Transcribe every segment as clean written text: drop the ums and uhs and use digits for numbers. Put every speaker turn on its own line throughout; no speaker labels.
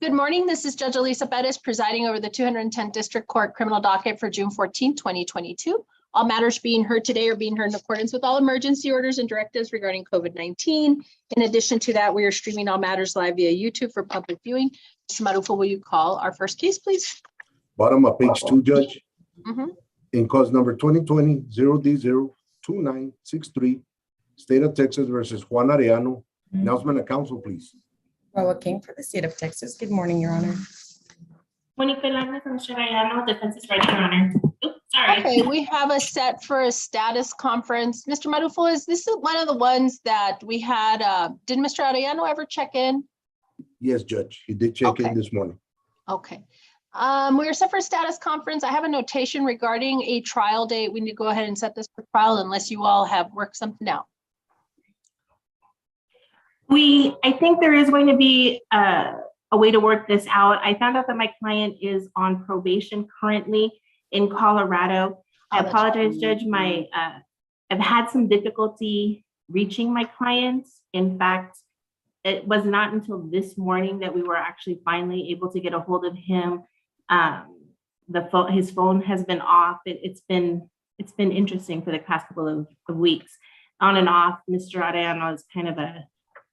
Good morning. This is Judge Alyssa Perez presiding over the 210th District Court criminal docket for June 14, 2022. All matters being heard today are being heard in accordance with all emergency orders and directives regarding COVID-19. In addition to that, we are streaming all matters live via YouTube for public viewing. Mr. Marufo, will you call our first case, please?
Bottom of page 2, Judge. In cause number 2020-0D02963, State of Texas versus Juan Arellano. Announcement of counsel, please.
Roa King for the State of Texas. Good morning, Your Honor.
Monica Landa from Mr. Arellano, defense is ready, Your Honor. Oops, sorry.
Okay, we have a set for a status conference. Mr. Marufo, is this one of the ones that we had, did Mr. Arellano ever check in?
Yes, Judge. He did check in this morning.
Okay. We are set for a status conference. I have a notation regarding a trial date. We need to go ahead and set this for trial unless you all have worked something out.
I think there is going to be a way to work this out. I found out that my client is on probation currently in Colorado. I apologize, Judge. I've had some difficulty reaching my clients. In fact, it was not until this morning that we were actually finally able to get a hold of him. His phone has been off. It's been interesting for the past couple of weeks. On and off, Mr. Arellano is kind of a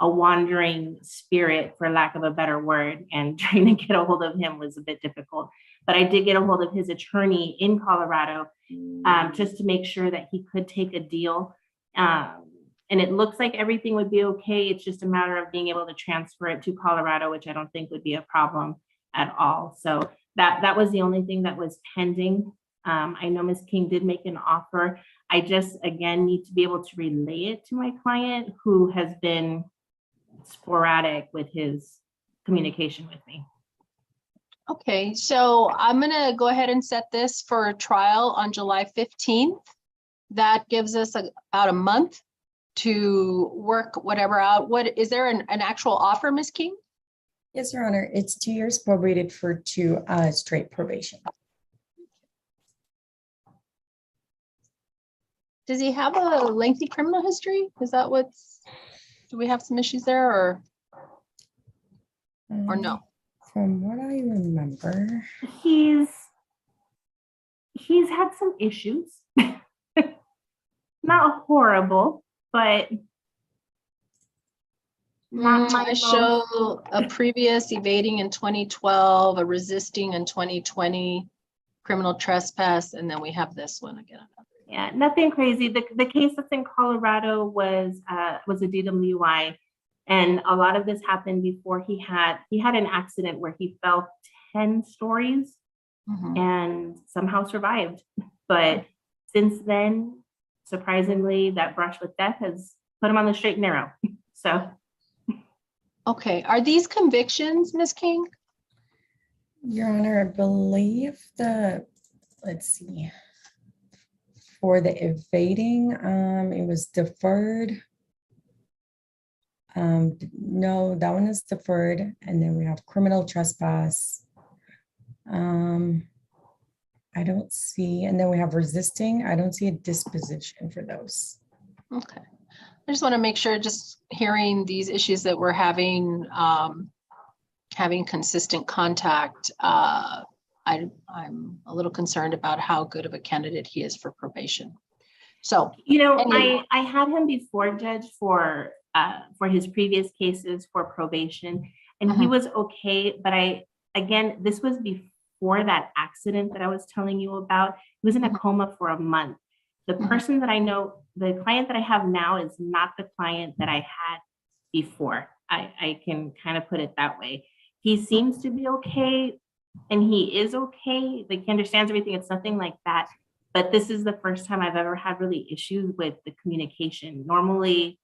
wandering spirit, for lack of a better word, and trying to get a hold of him was a bit difficult. But I did get a hold of his attorney in Colorado just to make sure that he could take a deal. And it looks like everything would be okay. It's just a matter of being able to transfer it to Colorado, which I don't think would be a problem at all. So that was the only thing that was pending. I know Ms. King did make an offer. I just, again, need to be able to relay it to my client, who has been sporadic with his communication with me.
Okay, so I'm gonna go ahead and set this for a trial on July 15th. That gives us about a month to work whatever out. What is there an actual offer, Ms. King?
Yes, Your Honor. It's 2 years probated for 2 straight probation.
Does he have a lengthy criminal history? Is that do we have some issues there or no?
From what I remember,
He's had some issues. Not horrible, but
I show a previous evading in 2012, a resisting in 2020, criminal trespass, and then we have this one again.
Yeah, nothing crazy. The case that's in Colorado was a DWI, and a lot of this happened before he had an accident where he fell 10 stories and somehow survived. But since then, surprisingly, that brush with death has put him on the straight and narrow. So,
okay, are these convictions, Ms. King?
Your Honor, I believe let's see. For the evading, it was deferred. No, that one is deferred. And then we have criminal trespass. I don't see, and then we have resisting. I don't see a disposition for those.
Okay. I just want to make sure, just hearing these issues that we're having, having consistent contact, I'm a little concerned about how good of a candidate he is for probation. So,
I had him before, Judge, for his previous cases for probation, and he was okay. But again, this was before that accident that I was telling you about. He was in a coma for a month. The person that I know, the client that I have now, is not the client that I had before. I can kind of put it that way. He seems to be okay. And he is okay. Like, he understands everything. It's nothing like that. But this is the first time I've ever had really issues with the communication. Normally,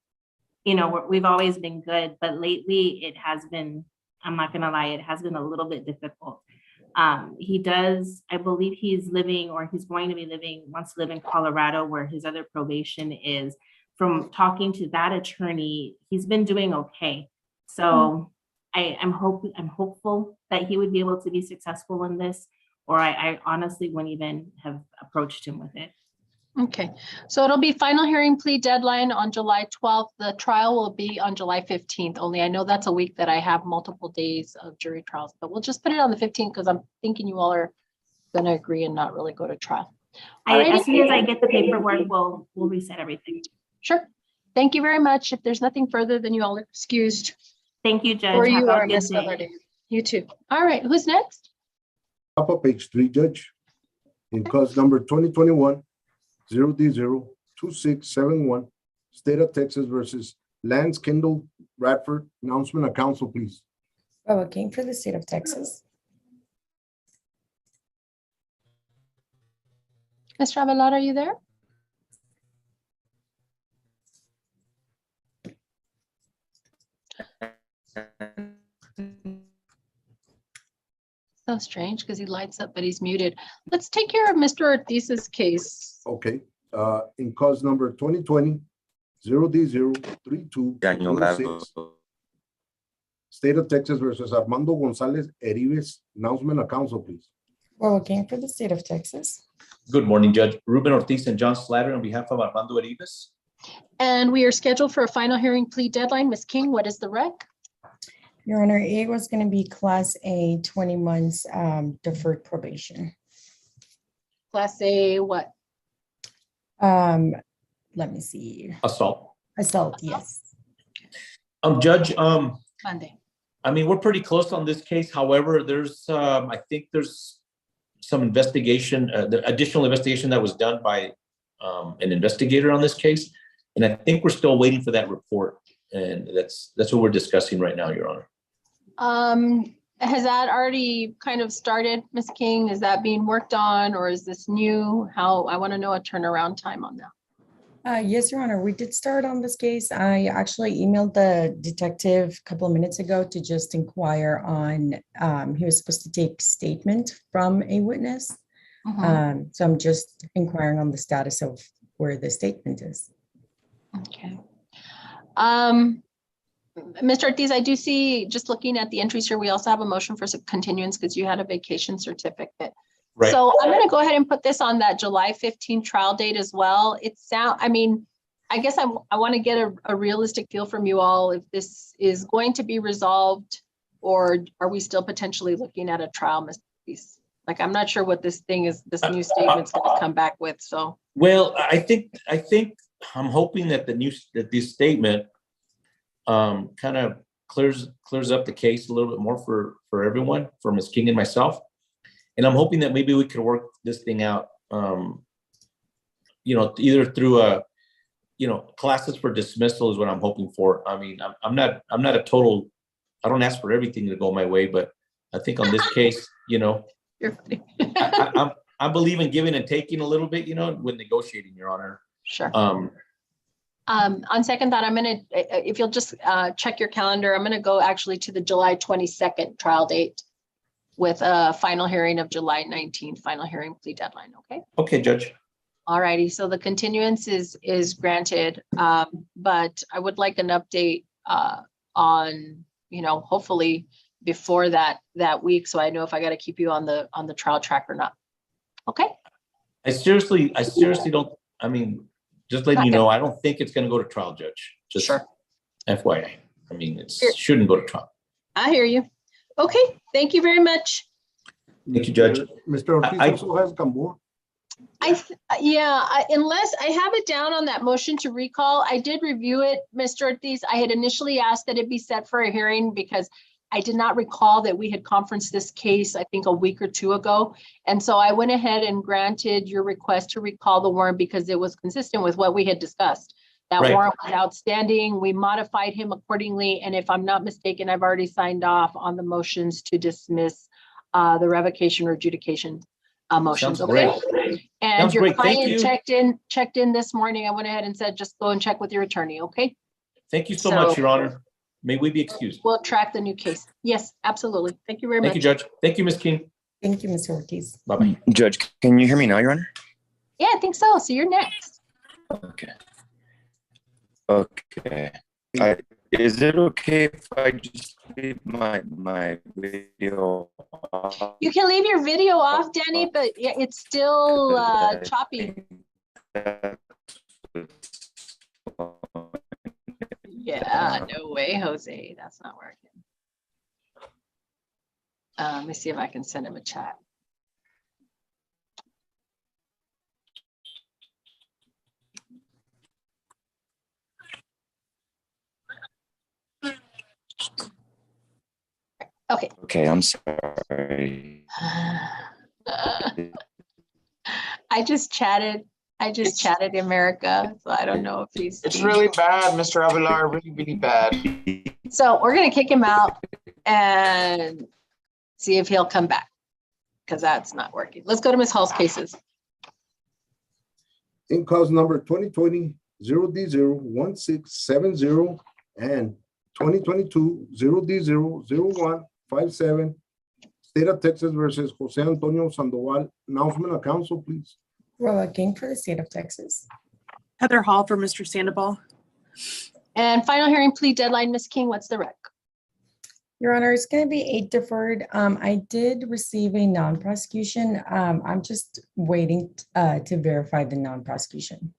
we've always been good, but lately it has been, I'm not going to lie, it has been a little bit difficult. He does, I believe he's living, or he's going to be living, wants to live in Colorado, where his other probation is. From talking to that attorney, he's been doing okay. So I'm hopeful that he would be able to be successful in this, or I honestly wouldn't even have approached him with it.
Okay, so it'll be final hearing plea deadline on July 12th. The trial will be on July 15th. Only I know that's a week that I have multiple days of jury trials, but we'll just put it on the 15th because I'm thinking you all are going to agree and not really go to trial.
As soon as I get the paperwork, we'll reset everything.
Sure. Thank you very much. If there's nothing further, then you all are excused.
Thank you, Judge.
Or
Have
you
a
are,
good
Ms.
day.
Velarde. You too. All right, who's next?
Top of page 3, Judge. In cause number 2021-0D02671, State of Texas versus Lance Kendall Radford. Announcement of council, please.
Bubba King for the state of Texas.
Mr. Avelar, are you there? So strange because he lights up, but he's muted. Let's take care of Mr. Ortiz's case.
Okay, in cause number 2020-0D03216, State of Texas versus Armando Gonzalez Erives. Announcement of council, please.
Bubba King for the state of Texas.
Good morning, Judge. Ruben Ortiz and John Slatter on behalf of Armando Erives.
And we are scheduled for a final hearing plea deadline. Ms. King, what is the rec?
Your Honor, it was going to be Class A, 20 months deferred probation.
Class A, what?
Let me see.
Assault.
Assault, yes.
Judge,
Monday.
I mean, we're pretty close on this case. However, there's, I think there's some investigation, the additional investigation that was done by an investigator on this case. And I think we're still waiting for that report. And that's what we're discussing right now, Your Honor.
Has that already kind of started, Ms. King? Is that being worked on or is this new? How, I want to know a turnaround time on that.
Yes, Your Honor, we did start on this case. I actually emailed the detective a couple of minutes ago to just inquire on, he was supposed to take statement from a witness. So I'm just inquiring on the status of where the statement is.
Okay. Mr. Ortiz, I do see, just looking at the entries here, we also have a motion for continuance because you had a vacation certificate.
Right.
So I'm going to go ahead and put this on that July 15 trial date as well. I mean, I guess I want to get a realistic feel from you all if this is going to be resolved or are we still potentially looking at a trial, Mr. Ortiz? Like, I'm not sure what this thing is, this new statement's going to come back with, so.
Well, I think I'm hoping that this statement kind of clears up the case a little bit more for everyone, for Ms. King and myself. And I'm hoping that maybe we could work this thing out, either through classes for dismissal is what I'm hoping for. I mean, I'm not a total, I don't ask for everything to go my way, but I think on this case,
You're funny.
I believe in giving and taking a little bit, when negotiating, Your Honor.
Sure. On second thought, I'm going to, if you'll just check your calendar, I'm going to go actually to the July 22nd trial date with a final hearing of July 19th, final hearing plea deadline. Okay.
Okay, Judge.
All righty. So the continuance is granted, but I would like an update on, hopefully before that week, so I know if I got to keep you on the trial track or not. Okay.
I seriously don't. I mean, just letting you know, I don't think it's going to go to trial, Judge. Just
Sure.
FYI. I mean, it shouldn't go to trial.
I hear you. Okay. Thank you very much.
Thank you, Judge.
Mr. Ortiz also has Gamboa.
Unless I have it down on that motion to recall, I did review it, Mr. Ortiz. I had initially asked that it be set for a hearing because I did not recall that we had conferenced this case, I think a week or two ago. And so I went ahead and granted your request to recall the warrant because it was consistent with what we had discussed. That
Right.
warrant was outstanding. We modified him accordingly. And if I'm not mistaken, I've already signed off on the motions to dismiss the revocation or adjudication motions.
Sounds
Okay.
great.
And
Sounds
your
great. Thank
client
you.
checked in this morning. I went ahead and said, just go and check with your attorney. Okay.
Thank you so
So-
much, Your Honor. May we be excused.
We'll track the new case. Yes, absolutely. Thank you very much.
Thank you, Judge. Thank you, Ms. King.
Thank you, Mr. Ortiz.
Bye-bye.
Judge, can you hear me now, Your Honor?
Yeah, I think so. So you're next.
Okay. Okay. Is it okay if I just leave my video off?
You can leave your video off, Danny, but yeah, it's still choppy. Yeah, no way, Jose. That's not working. Let me see if I can send him a chat. Okay.
Okay, I'm sorry.
I just chatted America, so I don't know if he's.
It's really bad, Mr. Avilar, really, really bad.
So we're gonna kick him out and see if he'll come back, because that's not working. Let's go to Ms. Hall's cases.
In cause number 2020 0D01670 and 2022 0D00157, State of Texas versus Jose Antonio Sandoval. Announcement of council, please.
Roa King for the state of Texas.
Heather Hall for Mr. Sandoval.
And final hearing plea deadline, Ms. King, what's the rec?
Your Honor, it's going to be 8 deferred. I did receive a non-prosecution. I'm just waiting to verify the non-prosecution.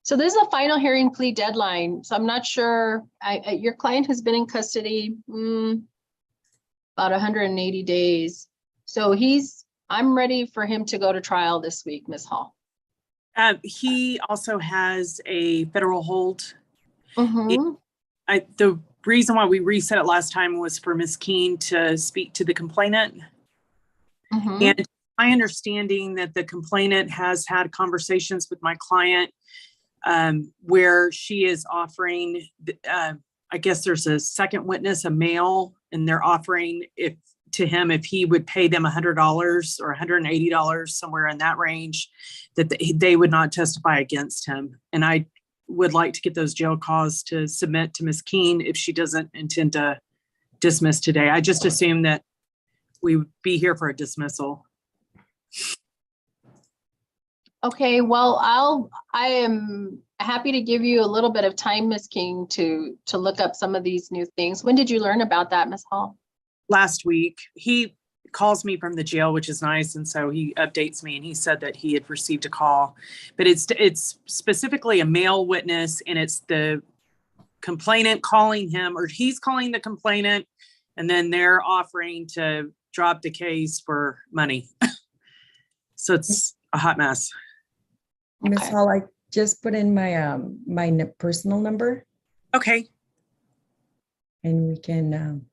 So this is a final hearing plea deadline. So I'm not sure, your client has been in custody about 180 days. So I'm ready for him to go to trial this week, Ms. Hall.
He also has a federal hold.
Mhm.
The reason why we reset it last time was for Ms. Keene to speak to the complainant.
Mhm.
And my understanding that the complainant has had conversations with my client where she is offering, I guess there's a second witness, a male, and they're offering to him if he would pay them $100 or $180, somewhere in that range, that they would not testify against him. And I would like to get those jail calls to submit to Ms. Keene if she doesn't intend to dismiss today. I just assumed that we would be here for a dismissal.
Okay, well, I am happy to give you a little bit of time, Ms. King, to look up some of these new things. When did you learn about that, Ms. Hall?
Last week, he calls me from the jail, which is nice. And so he updates me and he said that he had received a call, but it's specifically a male witness, and it's the complainant calling him, or he's calling the complainant, and then they're offering to drop the case for money. So it's a hot mess.
Ms.
Okay.
Hall, I just put in my personal number,
Okay.
and we can,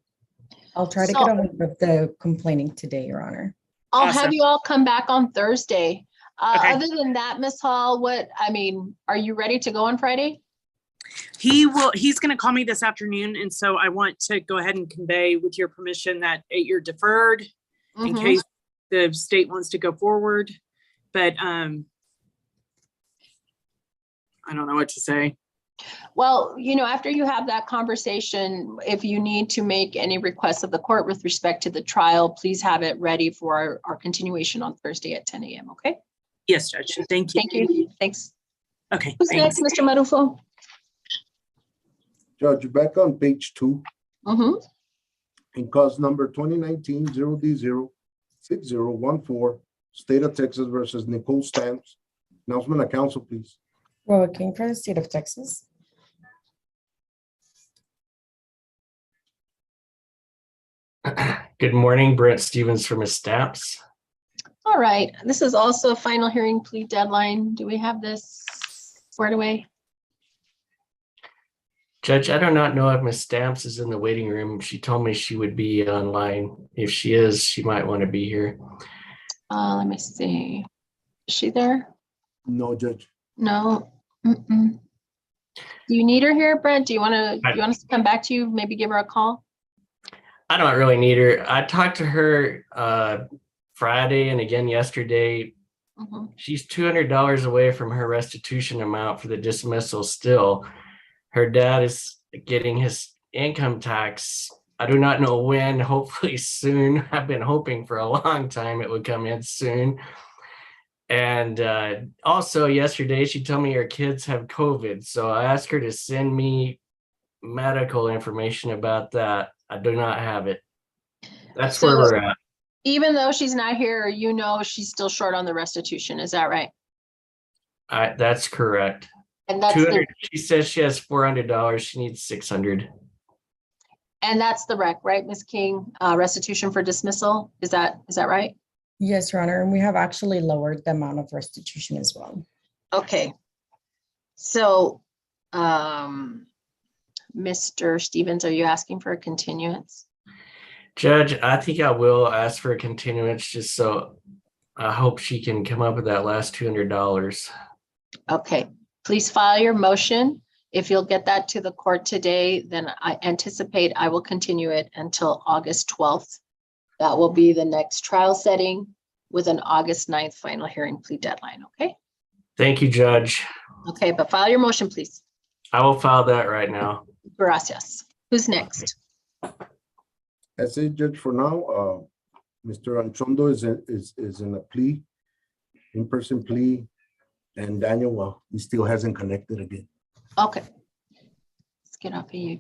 I'll try to get a hold of the complaining today, Your Honor.
I'll have
Awesome.
you all come back on Thursday.
Okay.
Other than that, Ms. Hall, are you ready to go on Friday?
He's going to call me this afternoon. And so I want to go ahead and convey, with your permission, that you're deferred in
Mhm.
case the state wants to go forward. But I don't know what to say.
Well, after you have that conversation, if you need to make any requests of the court with respect to the trial, please have it ready for our continuation on Thursday at 10 a.m., okay?
Yes, Judge. Thank you.
Thank you. Thanks.
Okay.
Who's
Thanks.
next, Mr. Marufo?
Judge, back on page 2,
Mm-hmm.
in cause number 2019 0D06014, State of Texas versus Nicole Stamps. Announcement of council, please.
Roa King for the state of Texas.
Good morning, Brent Stevens from Ms. Stamps.
All right. This is also a final hearing plea deadline. Do we have this squared away?
Judge, I do not know if Ms. Stamps is in the waiting room. She told me she would be online. If she is, she might want to be here.
Let me see. Is she there?
No, Judge.
No. Mm-mm. Do you need her here, Brent? Do you want us to come back to you? Maybe give her a call?
I don't really need her. I talked to her Friday and again yesterday.
Mm-hmm.
She's $200 away from her restitution amount for the dismissal still. Her dad is getting his income tax. I do not know when, hopefully soon. I've been hoping for a long time it would come in soon. And also yesterday, she told me her kids have COVID. So I asked her to send me medical information about that. I do not have it. That's where we're at.
Even though she's not here, she's still short on the restitution. Is that right?
That's correct.
And that's
200,
the,
she says she has $400. She needs 600.
and that's the rec, right, Ms. King? Restitution for dismissal, is that right?
Yes, Your Honor, and we have actually lowered the amount of restitution as well.
Okay. So, Mr. Stevens, are you asking for a continuance?
Judge, I think I will ask for a continuance just so I hope she can come up with that last $200.
Okay, please file your motion. If you'll get that to the court today, then I anticipate I will continue it until August 12th. That will be the next trial setting with an August 9th final hearing plea deadline, okay?
Thank you, Judge.
Okay, but file your motion, please.
I will file that right now.
Gracias. Who's next?
That's it, Judge, for now. Mr. Anchondo is in a plea, in-person plea, and Daniel, well, he still hasn't connected again.
Okay. Let's get off of you.